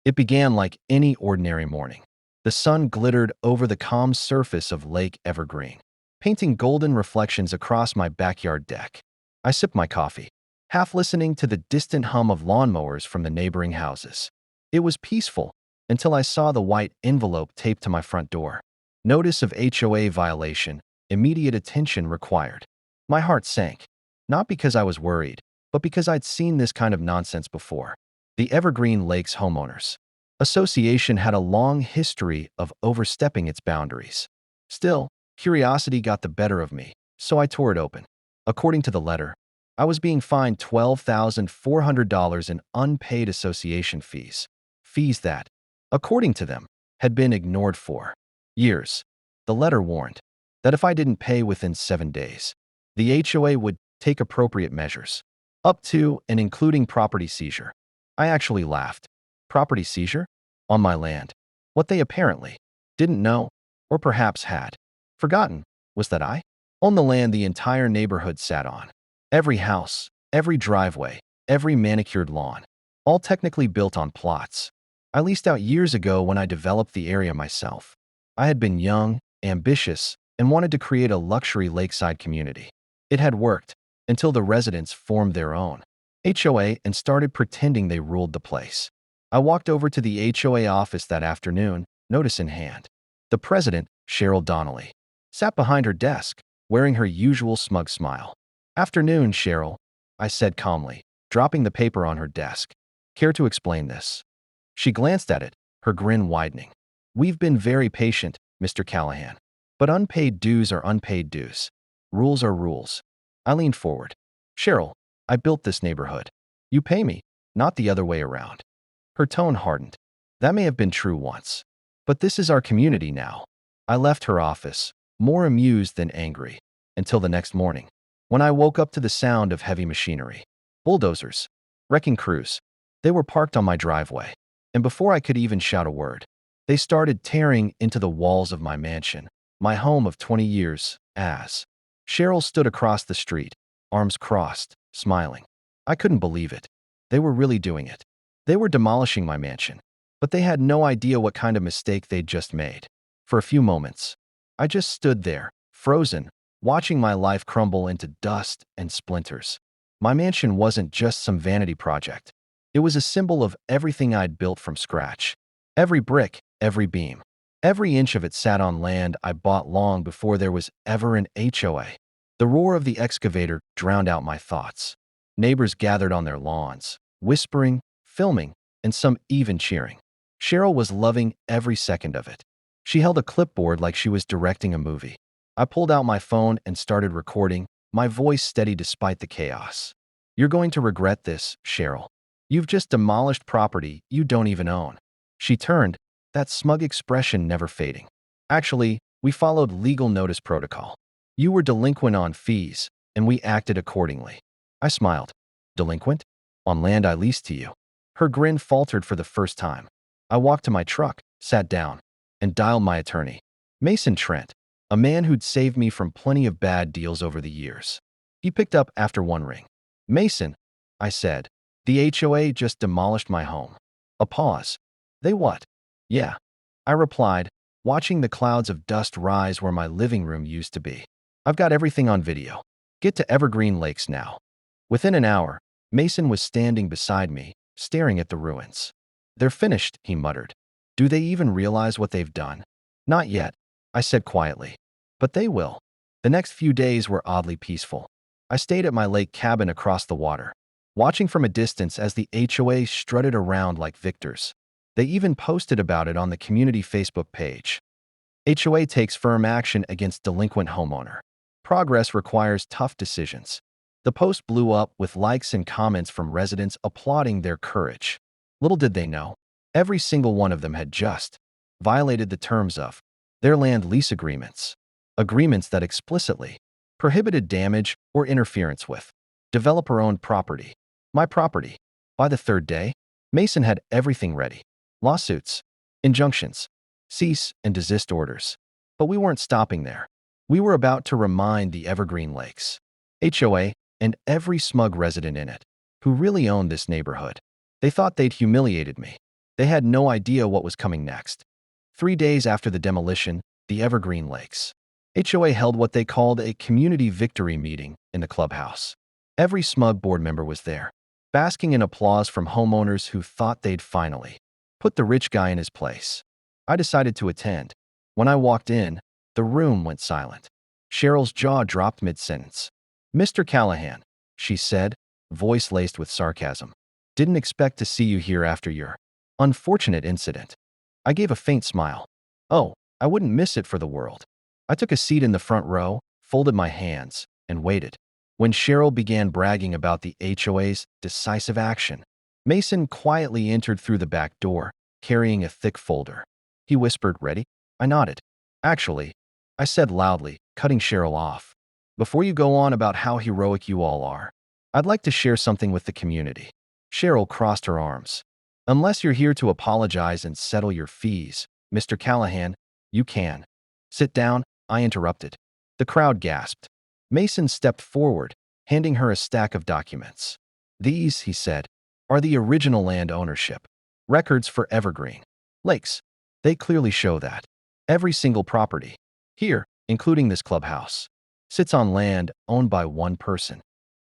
It began like any ordinary morning. The sun glittered over the calm surface of Lake Evergreen, painting golden reflections across my backyard deck. I sipped my coffee, half listening to the distant hum of lawnmowers from the neighboring houses. It was peaceful until I saw the white envelope taped to my front door. Notice of HOA violation, immediate attention required. My heart sank, not because I was worried, but because I'd seen this kind of nonsense before. The Evergreen Lakes Homeowners Association had a long history of overstepping its boundaries. Still, curiosity got the better of me, so I tore it open. According to the letter, I was being fined $12,400 in unpaid association fees. Fees that, according to them, had been ignored for years. The letter warned that if I didn't pay within 7 days, the HOA would take appropriate measures, up to and including property seizure. I actually laughed. Property seizure? On my land. What they apparently didn't know, or perhaps had forgotten, was that I owned the land the entire neighborhood sat on. Every house, every driveway, every manicured lawn, all technically built on plots I leased out years ago when I developed the area myself. I had been young, ambitious, and wanted to create a luxury lakeside community. It had worked until the residents formed their own HOA and started pretending they ruled the place. I walked over to the HOA office that afternoon, notice in hand. The president, Cheryl Donnelly, sat behind her desk, wearing her usual smug smile. "Afternoon, Cheryl," I said calmly, dropping the paper on her desk. "Care to explain this?" She glanced at it, her grin widening. "We've been very patient, Mr. Callahan. But unpaid dues are unpaid dues. Rules are rules." I leaned forward. "Cheryl, I built this neighborhood. You pay me, not the other way around." Her tone hardened. "That may have been true once, but this is our community now." I left her office, more amused than angry, until the next morning, when I woke up to the sound of heavy machinery. Bulldozers, wrecking crews. They were parked on my driveway, and before I could even shout a word, they started tearing into the walls of my mansion, my home of 20 years, as Cheryl stood across the street, arms crossed, smiling. I couldn't believe it. They were really doing it. They were demolishing my mansion, but they had no idea what kind of mistake they'd just made. For a few moments, I just stood there, frozen, watching my life crumble into dust and splinters. My mansion wasn't just some vanity project. It was a symbol of everything I'd built from scratch. Every brick, every beam, every inch of it sat on land I bought long before there was ever an HOA. The roar of the excavator drowned out my thoughts. Neighbors gathered on their lawns, whispering, filming, and some even cheering. Cheryl was loving every second of it. She held a clipboard like she was directing a movie. I pulled out my phone and started recording, my voice steady despite the chaos. "You're going to regret this, Cheryl. You've just demolished property you don't even own." She turned, that smug expression never fading. "Actually, we followed legal notice protocol. You were delinquent on fees, and we acted accordingly." I smiled. "Delinquent? On land I leased to you?" Her grin faltered for the first time. I walked to my truck, sat down, and dialed my attorney, Mason Trent, a man who'd saved me from plenty of bad deals over the years. He picked up after one ring. "Mason," I said, "the HOA just demolished my home." A pause. "They what?" "Yeah," I replied, watching the clouds of dust rise where my living room used to be. "I've got everything on video. Get to Evergreen Lakes now." Within an hour, Mason was standing beside me, staring at the ruins. "They're finished," he muttered. "Do they even realize what they've done?" "Not yet," I said quietly. "But they will." The next few days were oddly peaceful. I stayed at my lake cabin across the water, watching from a distance as the HOA strutted around like victors. They even posted about it on the community Facebook page. HOA takes firm action against delinquent homeowner. Progress requires tough decisions. The post blew up with likes and comments from residents applauding their courage. Little did they know, every single one of them had just violated the terms of their land lease agreements. Agreements that explicitly prohibited damage or interference with developer-owned property. My property. By the third day, Mason had everything ready. Lawsuits, injunctions, cease and desist orders. But we weren't stopping there. We were about to remind the Evergreen Lakes HOA and every smug resident in it who really owned this neighborhood. They thought they'd humiliated me. They had no idea what was coming next. 3 days after the demolition, the Evergreen Lakes HOA held what they called a community victory meeting in the clubhouse. Every smug board member was there, basking in applause from homeowners who thought they'd finally put the rich guy in his place. I decided to attend. When I walked in, the room went silent. Cheryl's jaw dropped mid-sentence. "Mr. Callahan," she said, voice laced with sarcasm. "Didn't expect to see you here after your unfortunate incident." I gave a faint smile. Oh, I wouldn't miss it for the world. I took a seat in the front row, folded my hands, and waited. When Cheryl began bragging about the HOA's decisive action, Mason quietly entered through the back door, carrying a thick folder. He whispered, "Ready?" I nodded. "Actually," I said loudly, cutting Cheryl off, "before you go on about how heroic you all are, I'd like to share something with the community." Cheryl crossed her arms. "Unless you're here to apologize and settle your fees, Mr. Callahan, you can." "Sit down," I interrupted. The crowd gasped. Mason stepped forward, handing her a stack of documents. "These," he said, "are the original land ownership records for Evergreen Lakes. They clearly show that every single property here, including this clubhouse, sits on land owned by one person."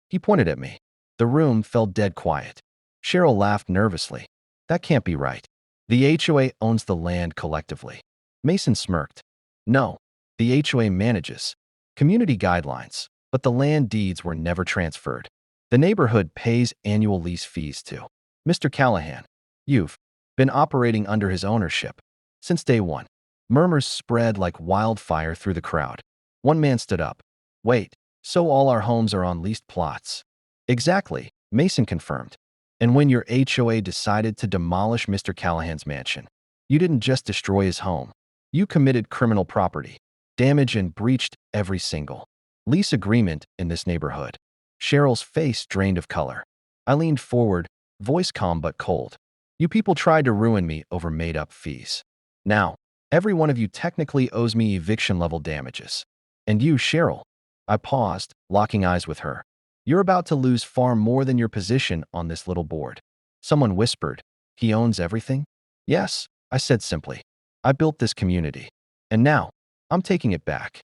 He pointed at me. The room fell dead quiet. Cheryl laughed nervously. "That can't be right. The HOA owns the land collectively." Mason smirked. "No, the HOA manages community guidelines, but the land deeds were never transferred. The neighborhood pays annual lease fees to Mr. Callahan. You've been operating under his ownership since day one." Murmurs spread like wildfire through the crowd. One man stood up. "Wait, so all our homes are on leased plots?" "Exactly," Mason confirmed. "And when your HOA decided to demolish Mr. Callahan's mansion, you didn't just destroy his home. You committed criminal property damage and breached every single lease agreement in this neighborhood." Cheryl's face drained of color. I leaned forward, voice calm but cold. "You people tried to ruin me over made-up fees. Now, every one of you technically owes me eviction-level damages. And you, Cheryl." I paused, locking eyes with her. "You're about to lose far more than your position on this little board." Someone whispered, "He owns everything?" "Yes," I said simply. "I built this community. And now, I'm taking it back."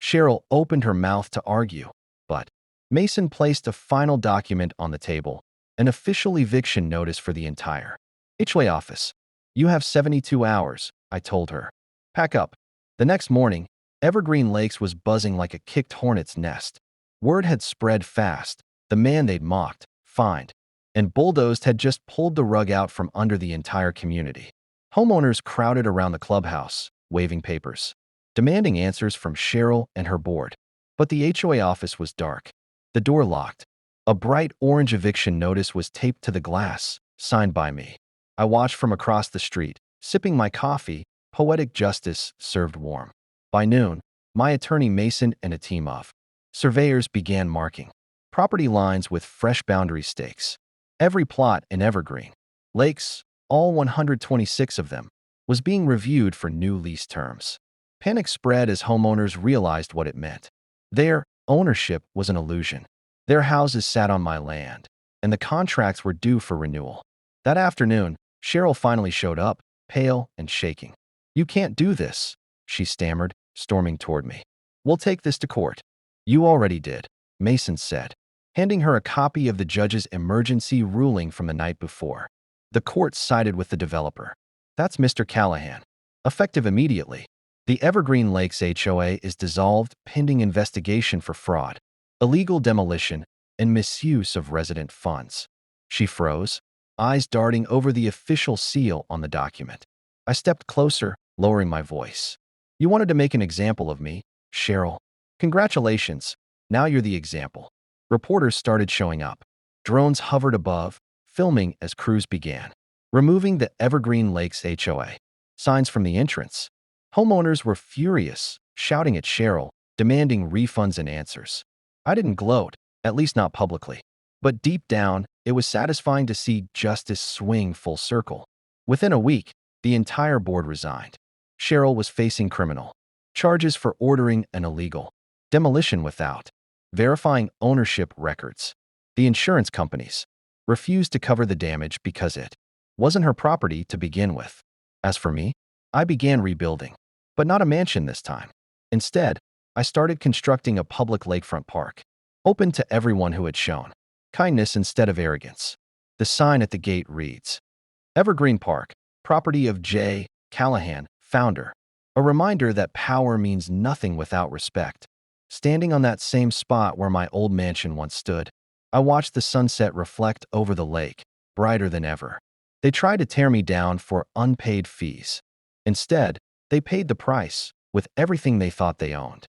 Cheryl opened her mouth to argue, but Mason placed a final document on the table, an official eviction notice for the entire HOA office. "You have 72 hours, I told her. "Pack up." The next morning, Evergreen Lakes was buzzing like a kicked hornet's nest. Word had spread fast. The man they'd mocked, fined, and bulldozed had just pulled the rug out from under the entire community. Homeowners crowded around the clubhouse, waving papers, demanding answers from Cheryl and her board. But the HOA office was dark, the door locked. A bright orange eviction notice was taped to the glass, signed by me. I watched from across the street, sipping my coffee, poetic justice served warm. By noon, my attorney Mason and a team of surveyors began marking property lines with fresh boundary stakes. Every plot in Evergreen Lakes, all 126 of them, was being reviewed for new lease terms. Panic spread as homeowners realized what it meant. Their ownership was an illusion. Their houses sat on my land, and the contracts were due for renewal. That afternoon, Cheryl finally showed up, pale and shaking. "You can't do this," she stammered, storming toward me. "We'll take this to court." "You already did," Mason said, handing her a copy of the judge's emergency ruling from the night before. The court sided with the developer. "That's Mr. Callahan. Effective immediately. The Evergreen Lakes HOA is dissolved pending investigation for fraud, illegal demolition, and misuse of resident funds." She froze, eyes darting over the official seal on the document. I stepped closer, lowering my voice. "You wanted to make an example of me, Cheryl. Congratulations. Now you're the example." Reporters started showing up. Drones hovered above, filming as crews began removing the Evergreen Lakes HOA signs from the entrance. Homeowners were furious, shouting at Cheryl, demanding refunds and answers. I didn't gloat, at least not publicly. But deep down, it was satisfying to see justice swing full circle. Within a week, the entire board resigned. Cheryl was facing criminal charges for ordering an illegal demolition without verifying ownership records. The insurance companies refused to cover the damage because it wasn't her property to begin with. As for me, I began rebuilding, but not a mansion this time. Instead, I started constructing a public lakefront park, open to everyone who had shown kindness instead of arrogance. The sign at the gate reads, Evergreen Park, property of J. Callahan, founder. A reminder that power means nothing without respect. Standing on that same spot where my old mansion once stood, I watched the sunset reflect over the lake, brighter than ever. They tried to tear me down for unpaid fees. Instead, they paid the price with everything they thought they owned.